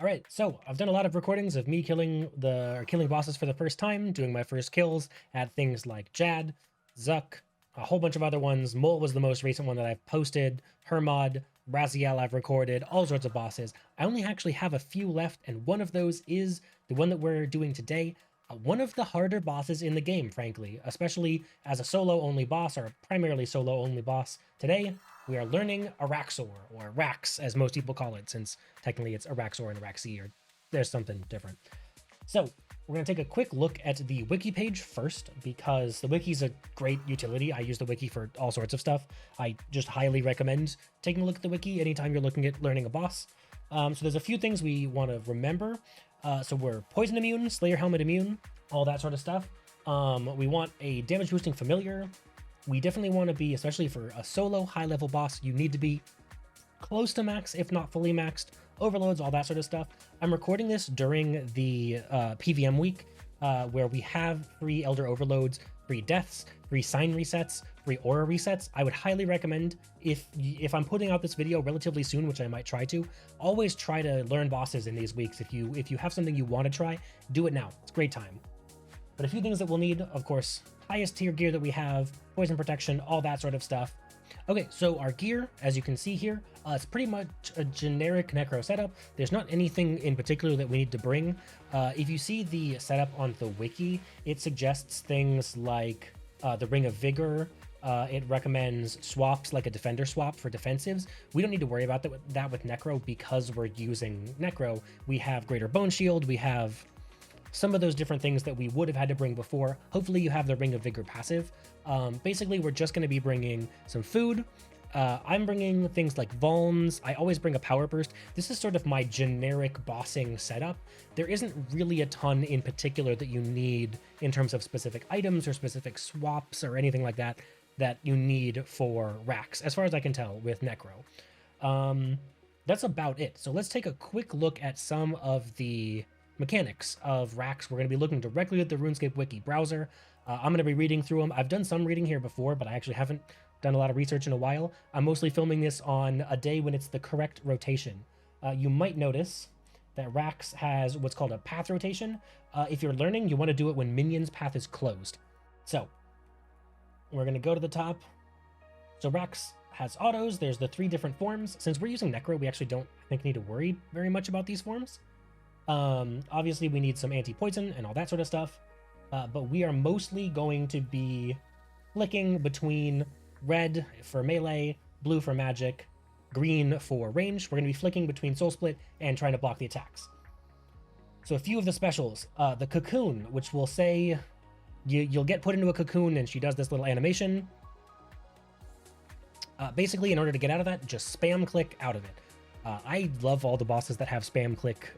All right, so I've done a lot of recordings of me killing bosses for the first time, doing my first kills at things like Jad, Zuck, a whole bunch of other ones. Mole was the most recent one that I've posted. Hermod, Raziel I've recorded, all sorts of bosses. I only actually have a few left, and one of those is the one that we're doing today. One of the harder bosses in the game, frankly, especially as a solo-only boss, or a primarily solo-only boss. Today, we are learning Araxxor, or Raxx, as most people call it, since technically it's Araxxor and Araxi, or there's something different. So, we're going to take a quick look at the wiki page first, because the wiki's a great utility. I use the wiki for all sorts of stuff. I just highly recommend taking a look at the wiki anytime you're looking at learning a boss. So there's a few things we want to remember. So we're poison immune, Slayer Helmet immune, all that sort of stuff. We want a damage boosting familiar. We definitely want to be, especially for a solo high level boss, you need to be close to max, if not fully maxed. Overloads, all that sort of stuff. I'm recording this during the PVM week, where we have free Elder Overloads, free deaths, free sign resets, free aura resets. I would highly recommend, if I'm putting out this video relatively soon, which I might try to, always try to learn bosses in these weeks. If you have something you want to try, do it now. It's a great time. But a few things that we'll need, of course, highest tier gear that we have, poison protection, all that sort of stuff. Okay, so our gear, as you can see here, it's pretty much a generic necro setup. There's not anything in particular that we need to bring. If you see the setup on the wiki, it suggests things like the Ring of Vigor. It recommends swaps like a defender swap for defensives. We don't need to worry about that with necro because we're using necro. We have greater bone shield. We have some of those different things that we would have had to bring before. Hopefully you have the Ring of Vigor passive. Basically, we're just going to be bringing some food. I'm bringing things like vulns. I always bring a power burst. This is sort of my generic bossing setup. There isn't really a ton in particular that you need in terms of specific items or specific swaps or anything like that that you need for Raxx, as far as I can tell with necro. That's about it. So let's take a quick look at some of the mechanics of Raxx. We're going to be looking directly at the RuneScape wiki browser. I'm going to be reading through them. I've done some reading here before, but I actually haven't done a lot of research in a while. I'm mostly filming this on a day when it's the correct rotation. You might notice that Raxx has what's called a path rotation. If you're learning, you want to do it when Minion's path is closed. So we're going to go to the top. So Raxx has autos. There's the 3 different forms. Since we're using necro, we actually don't, I think, need to worry very much about these forms. Obviously we need some anti-poison and all that sort of stuff, but we are mostly going to be flicking between red for melee, blue for magic, green for range. We're going to be flicking between soul split and trying to block the attacks. So a few of the specials, the cocoon, which will say you'll get put into a cocoon and she does this little animation. Basically, in order to get out of that, just spam click out of it. I love all the bosses that have spam click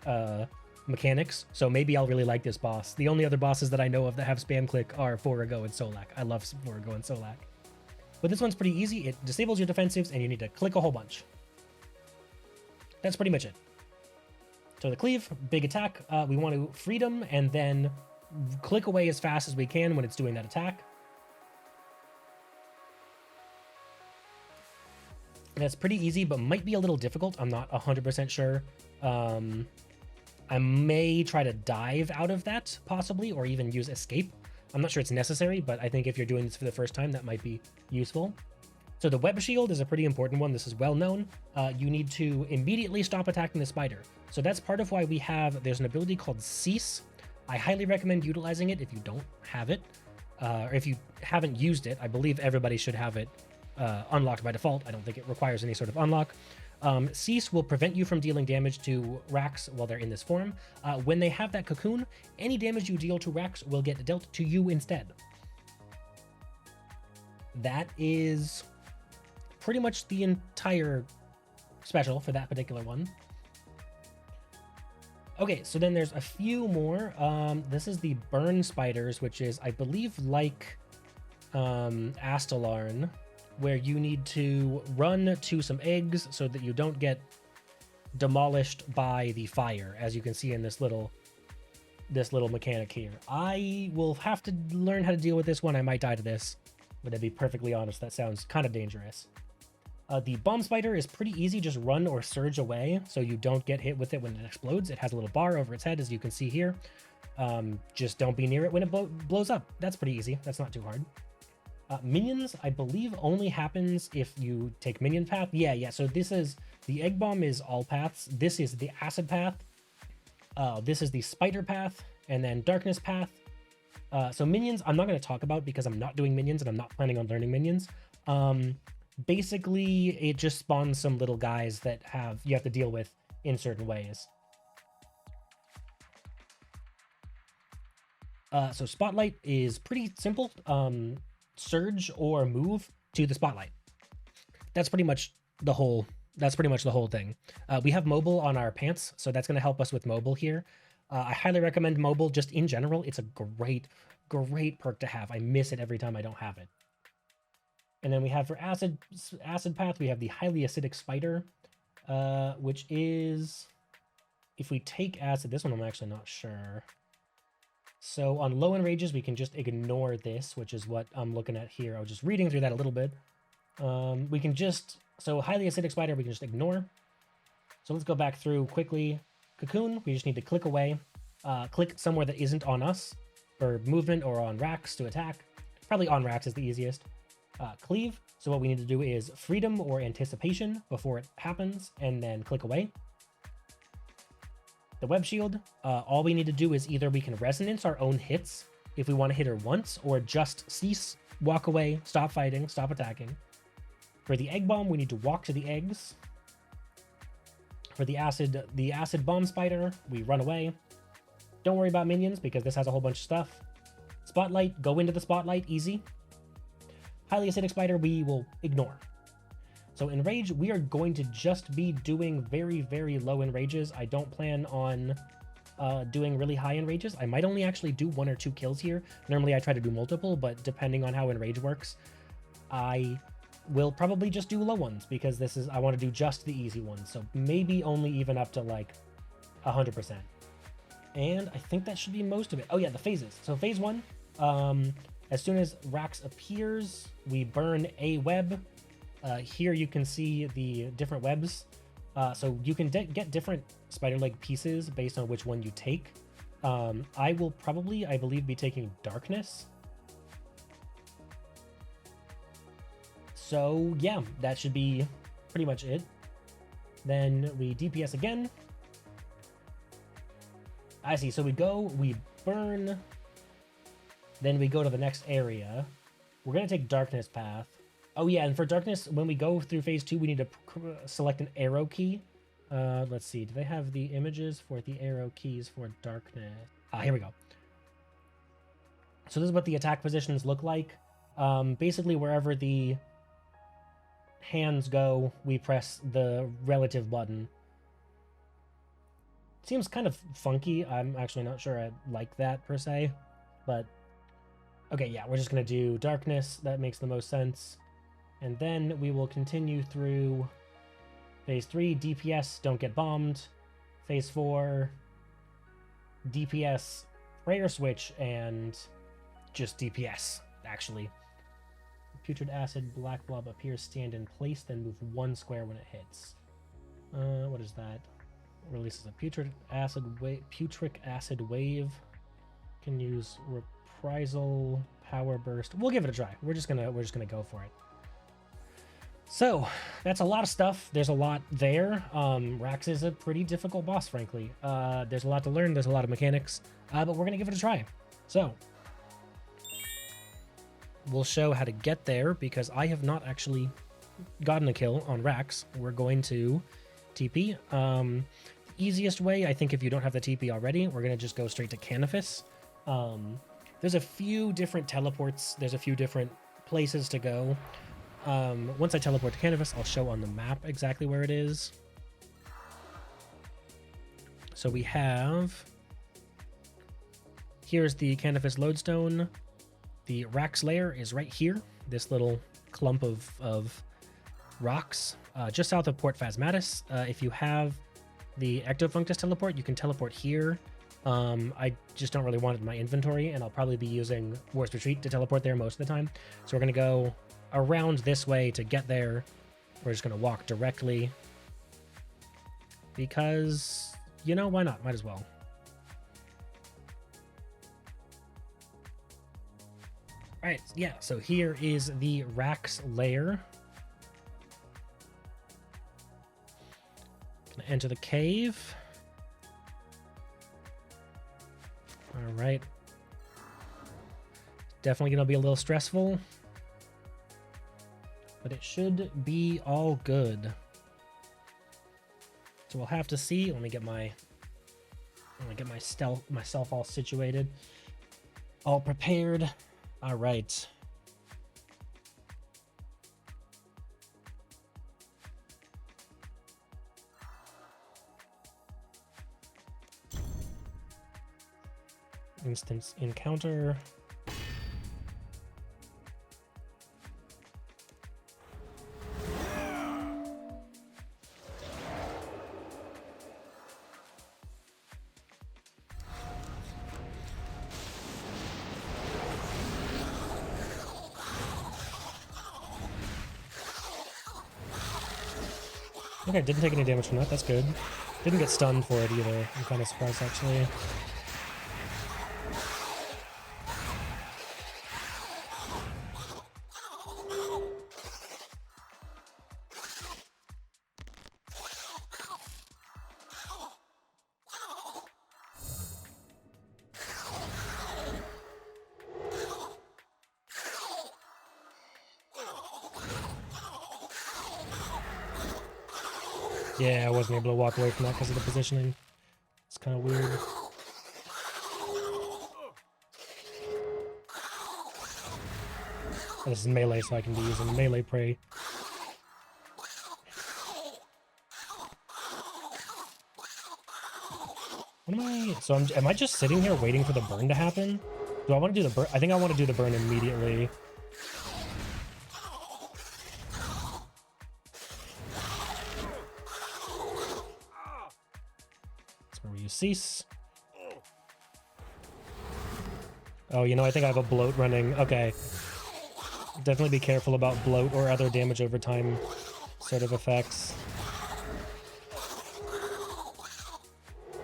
mechanics, so maybe I'll really like this boss. The only other bosses that I know of that have spam click are Forago and Solak. I love Forago and Solak. But this one's pretty easy. It disables your defensives, and you need to click a whole bunch. That's pretty much it. So the cleave, big attack. We want to freedom, and then click away as fast as we can when it's doing that attack. That's pretty easy, but might be a little difficult. I'm not 100% sure. I may try to dive out of that, possibly, or even use escape. I'm not sure it's necessary, but I think if you're doing this for the first time, that might be useful. So the web shield is a pretty important one. This is well known. You need to immediately stop attacking the spider. So that's part of why there's an ability called Cease. I highly recommend utilizing it if you don't have it, or if you haven't used it. I believe everybody should have it unlocked by default. I don't think it requires any sort of unlock. Cease will prevent you from dealing damage to Raxx while they're in this form. When they have that cocoon, any damage you deal to Raxx will get dealt to you instead. That is pretty much the entire special for that particular one. Okay, so then there's a few more. This is the burn spiders, which is, I believe, like Astalarn, where you need to run to some eggs so that you don't get demolished by the fire, as you can see in this little mechanic here. I will have to learn how to deal with this one. I might die to this, but to be perfectly honest, that sounds kind of dangerous. The bomb spider is pretty easy, just run or surge away so you don't get hit with it when it explodes. It has a little bar over its head, as you can see here. Just don't be near it when it blows up. That's pretty easy. That's not too hard. Minions, I believe, only happens if you take minion path. Yeah. So this is, the egg bomb is all paths. This is the acid path. This is the spider path, and then darkness path. So minions, I'm not going to talk about because I'm not doing minions and I'm not planning on learning minions. Basically, it just spawns some little guys that you have to deal with in certain ways. So spotlight is pretty simple. Surge or move to the spotlight. That's pretty much the whole thing. We have mobile on our pants, so that's going to help us with mobile here. I highly recommend mobile just in general. It's a great perk to have. I miss it every time I don't have it. And then we have for acid path, we have the highly acidic spider, which is, if we take acid, this one I'm actually not sure. So on low enrages, we can just ignore this, which is what I'm looking at here. I was just reading through that a little bit. We can just, so highly acidic spider, we can just ignore. So let's go back through quickly. Cocoon, we just need to click away. Click somewhere that isn't on us for movement or on Raxx to attack. Probably on Raxx is the easiest. Cleave, so what we need to do is freedom or anticipation before it happens, and then click away. The web shield, all we need to do is either we can resonance our own hits if we want to hit her once, or just cease, walk away, stop fighting, stop attacking. For the egg bomb, we need to walk to the eggs. For the acid bomb spider, we run away. Don't worry about minions because this has a whole bunch of stuff. Spotlight, go into the spotlight, easy. Highly acidic spider, we will ignore. So in rage, we are going to just be doing very low enrages. I don't plan on doing really high enrages. I might only actually do 1 or 2 kills here. Normally I try to do multiple, but depending on how enrage works, I will probably just do low ones because I want to do just the easy ones. So maybe only even up to like 100%. And I think that should be most of it. Oh yeah, the phases. So phase 1, as soon as Raxx appears, we burn a web. Here you can see the different webs. So you can get different spider leg pieces based on which one you take. I will probably, I believe, be taking darkness. So yeah, that should be pretty much it. Then we DPS again. I see, so we burn, then we go to the next area. We're going to take darkness path. Oh yeah, and for darkness, when we go through phase 2, we need to select an arrow key. Let's see, do they have the images for the arrow keys for darkness? Here we go. So this is what the attack positions look like. Basically, wherever the hands go, we press the relative button. Seems kind of funky. I'm actually not sure I like that per se, but okay, yeah, we're just gonna do darkness. That makes the most sense. And then we will continue through phase 3, DPS, don't get bombed. Phase 4, DPS, prayer switch, and just DPS, actually. Putrid acid, black blob appears, stand in place, then move 1 square when it hits. What is that? Releases a putric acid wave. Can use reprisal, power burst. We'll give it a try. We're just gonna go for it. So that's a lot of stuff. There's a lot there. Raxx is a pretty difficult boss, frankly. There's a lot to learn. There's a lot of mechanics, but we're gonna give it a try. So we'll show how to get there because I have not actually gotten a kill on Raxx. We're going to TP. Easiest way, I think, if you don't have the TP already, we're gonna just go straight to Canifis. There's a few different teleports. There's a few different places to go. Once I teleport to Canifis, I'll show on the map exactly where it is. So we have, here's the Canifis lodestone. The Raxx layer is right here. This little clump of rocks, just south of Port Phasmatis. If you have the Ectofunctus teleport, you can teleport here. I just don't really want it in my inventory, and I'll probably be using War's Retreat to teleport there most of the time. So we're going to go around this way to get there, We're just going to walk directly because, you know, why not? Might as well. All right, yeah, so here is the Raxx lair. Gonna enter the cave. All right. Definitely gonna be a little stressful, but it should be all good. So we'll have to see. Let me get myself all situated, all prepared. All right. Instance encounter. Okay, didn't take any damage from that. That's good. Didn't get stunned for it either. I'm kind of surprised, actually. Yeah, I wasn't able to walk away from that because of the positioning. It's kind of weird. Oh, this is melee, so I can be using melee prey. What am I... So am I just sitting here waiting for the burn to happen? Do I want to do the burn? I think I want to do the burn immediately. Cease. Oh, you know, I think I have a bloat running. Okay. Definitely be careful about bloat or other damage over time sort of effects.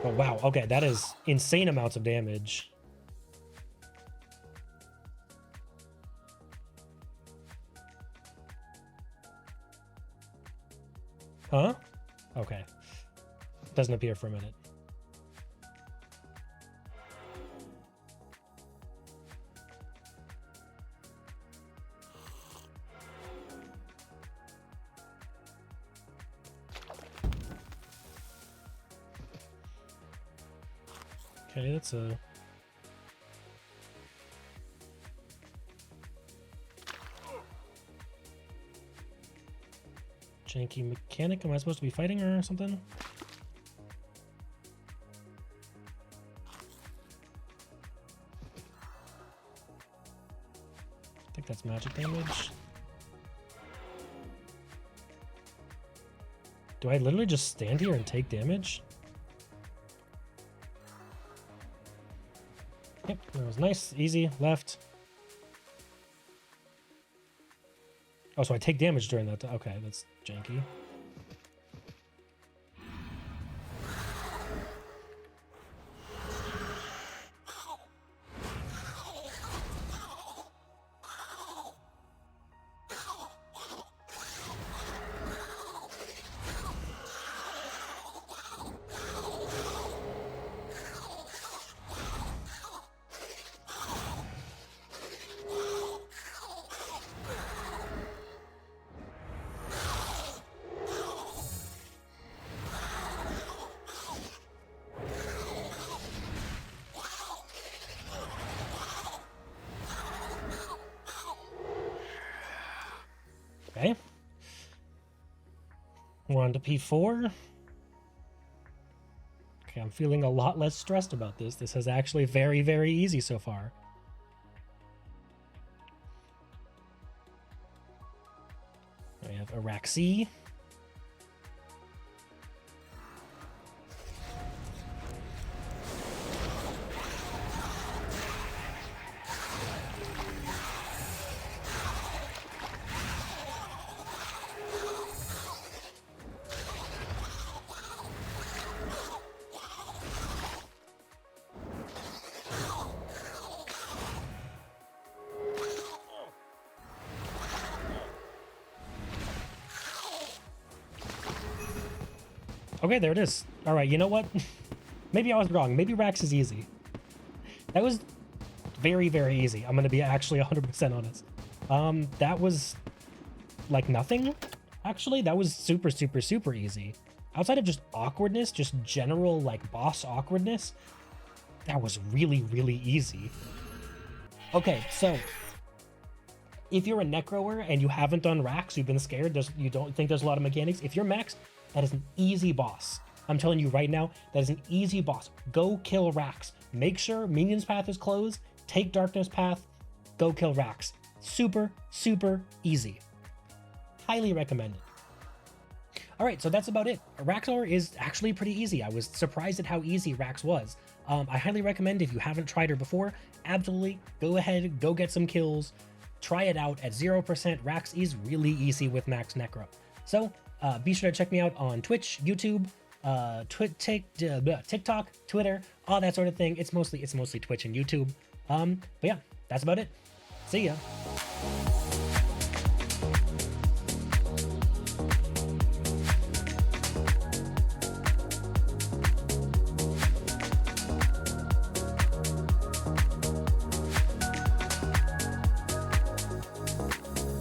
Oh, wow. Okay, that is insane amounts of damage. Huh? Okay. Doesn't appear for a minute. Okay, that's a... janky mechanic. Am I supposed to be fighting her or something? I think that's magic damage. Do I literally just stand here and take damage? Yep, that was nice, easy, left. Oh, so I take damage during that. Okay, that's janky. Okay. We're on to P4. Okay, I'm feeling a lot less stressed about this. This is actually very, very easy so far. We have Araxxi. Okay, there it is. All right, you know what? Maybe I was wrong. Maybe Raxx is easy. That was very, very easy. I'm going to be actually 100% honest. That was like nothing, actually. That was super, super, super easy. Outside of just awkwardness, just general like boss awkwardness, that was really, really easy. Okay, so if you're a necroer and you haven't done Raxx, you've been scared, you don't think there's a lot of mechanics, if you're maxed, that is an easy boss. I'm telling you right now, that is an easy boss. Go kill Raxx. Make sure Minion's path is closed, take Darkness path, go kill Raxx. Super, super easy. Highly recommended. All right, so that's about it. Araxxor is actually pretty easy. I was surprised at how easy Raxx was. I highly recommend, if you haven't tried her before, absolutely go ahead, go get some kills, try it out at 0%. Raxx is really easy with max necro. So be sure to check me out on Twitch, YouTube, TikTok, Twitter, all that sort of thing. It's mostly Twitch and YouTube. But yeah, that's about it. See ya.